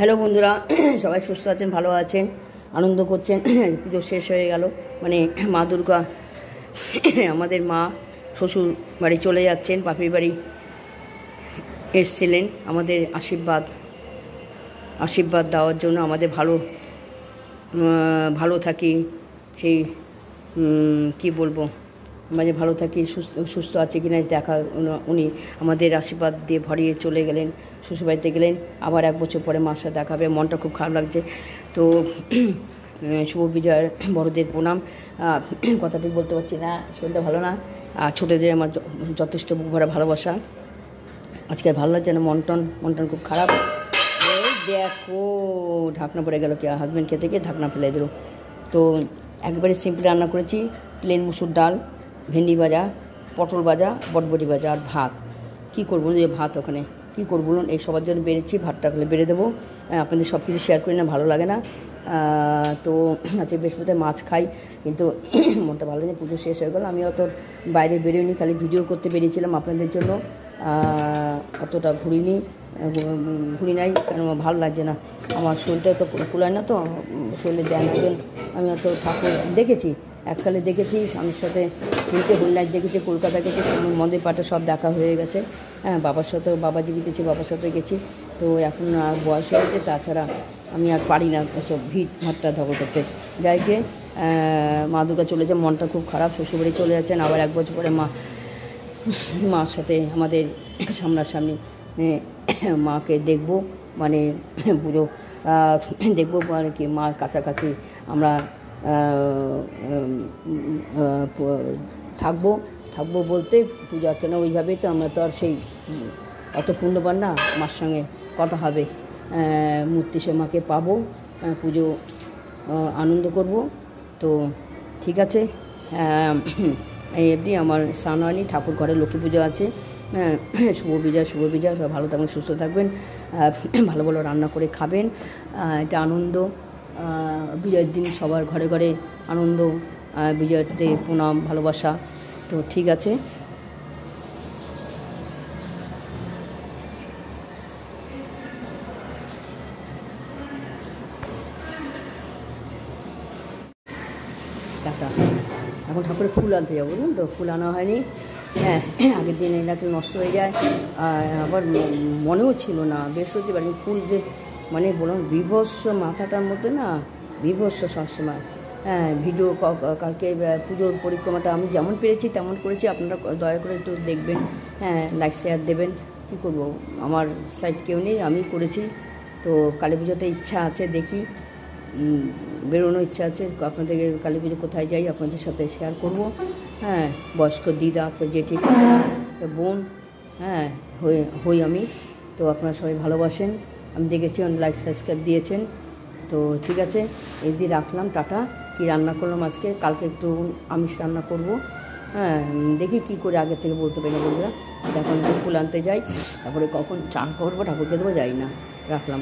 Hello বন্ধুরা, সবাই সুস্থ আছেন, ভালো আছেন, আনন্দ করছেন। পুজো শেষ হয়ে গেল, মানে মা দুর্গা আমাদের মা শ্বশুর বাড়ি চলে যাচ্ছেন, বাপের বাড়ি এসছিলেন আমাদের আশীর্বাদ দেওয়ার জন্য, আমাদের ভালো থাকি, সেই কি বলবো, মানে ভালো থাকি, সুস্থ আছে কিনা দেখা, উনি আমাদের আশীর্বাদ দিয়ে ভরিয়ে চলে গেলেন, শ্বশুরবাড়িতে গেলেন। আবার 1 বছর পরে মার সাথে দেখা হবে, মনটা খুব খারাপ লাগছে। তো শুভ বিজয়ের বড়দের প্রণাম। কথা ঠিক বলতে পারছি না, শরীরটা ভালো না। ছোটোদের আমার যথেষ্ট বুক ভরা ভালোবাসা। আজকে ভালো লাগছে না, মন খুব খারাপ। দেখো ঢাকনা পড়ে গেল, কি হাজব্যান্ড খেতে গিয়ে ঢাকনা ফেলে দিল। তো একবারে সিম্পল রান্না করেছি, প্লেন মুসুর ডাল, ভেন্ডি ভাজা, পটল ভাজা, বটবটি ভাজা আর ভাত। কী করবো, যে ভাত ওখানে কী করবো বলুন, এই সবার জন্য বেড়েছি, ভাতটা ফেলে বেড়ে দেবো। আপনাদের সব কিছু শেয়ার করি না, ভালো লাগে না। তো আজকে বৃহস্পতিবার মাছ খাই, কিন্তু মনটা ভালো লাগে। পুজো শেষ হয়ে গেল, আমি অত বাইরে বেরোইনি, খালি ভিডিও করতে বেরিয়েছিলাম আপনাদের জন্য। অতটা ঘুরি নাই, কেন ভালো লাগছে না, আমার শরীরটা তো কুলায় না, তো শরীরে দেন একজন। আমি অত ঠাকুর দেখেছি, এককালে দেখেছি, স্বামীর সাথে তিনটে হোল নাইট দেখেছি, কলকাতা গেছি, মন্দির পাটে সব দেখা হয়ে গেছে। হ্যাঁ, বাবার সাথেও, বাবা জীবিতেছি, বাবার সাথে গেছি। তো এখন আর বয়স হয়ে গেছে, তাছাড়া আমি আর পারি না এসব ভিড় ভাট্টা ধকল করতে। যাই গিয়ে মা দুর্গা চলে যায়, মনটা খুব খারাপ, শ্বশুরবাড়ি চলে যাচ্ছেন। আবার 1 বছর পরে মার সাথে আমাদের সামনাসামনি মাকে দেখবো, মানে পুজো দেখবো, আর কি মার কাছাকাছি আমরা থাকবো বলতে, পুজো অর্চনা ওইভাবেই তো, আমরা তো আর সেই অত পুণ্যবান না, মার সঙ্গে কথা হবে, মূর্তি সে মাকে পাবো, পুজো আনন্দ করব। তো ঠিক আছে, এই অবধি আমার স্নান হয়নি, ঠাকুর ঘরে লক্ষ্মী পুজো আছে। শুভ বিজয়, সবাই ভালো থাকবেন, সুস্থ থাকবেন, ভালো ভালো রান্না করে খাবেন, এটা আনন্দ। বিজয়ের দিন সবার ঘরে ঘরে আনন্দ, বিজয়তে প্রণাম, ভালোবাসা। তো ঠিক আছে, টাটা। এখন ঠাকুরের ফুল আনতে যাবো, বুঝলেন তো, ফুল আনা হয়নি। হ্যাঁ, আগের দিন এলা একটু নষ্ট হয়ে যায়, আবার মনেও ছিল না বৃহস্পতিবার ফুল যে, মানে বললাম বিভৎস, মাথাটার মধ্যে না বিভৎস সবসময়। হ্যাঁ, ভিডিও কালকে পুজোর পরিক্রমাটা আমি যেমন পেরেছি তেমন করেছি, আপনারা দয়া করে একটু দেখবেন, হ্যাঁ, লাইক শেয়ার দেবেন। কী করবো, আমার সাইড কেউ নেই, আমি করেছি। তো কালী পুজোতে ইচ্ছা আছে, দেখি বেরোনোর ইচ্ছা আছে, আপনাদের কালী পুজো কোথায় যাই আপনাদের সাথে শেয়ার করব। হ্যাঁ, বয়স্ক দিদা, কেউ জেঠি, বোন, হ্যাঁ হই আমি। তো আপনারা সবাই ভালোবাসেন, আমি দেখেছি, অনেক লাইক সাবস্ক্রাইব দিয়েছেন। তো ঠিক আছে, এই দিয়ে রাখলাম, টাটা। কী রান্না করলাম আজকে, কালকে একটু আমিষ রান্না করব। হ্যাঁ, দেখি কী করে, আগে থেকে বলতে পারি না বন্ধুরা। এখন ফুল আনতে যাই, তারপরে কখন চান করবো, ঠাকুরকে দেবো, যাই না, রাখলাম।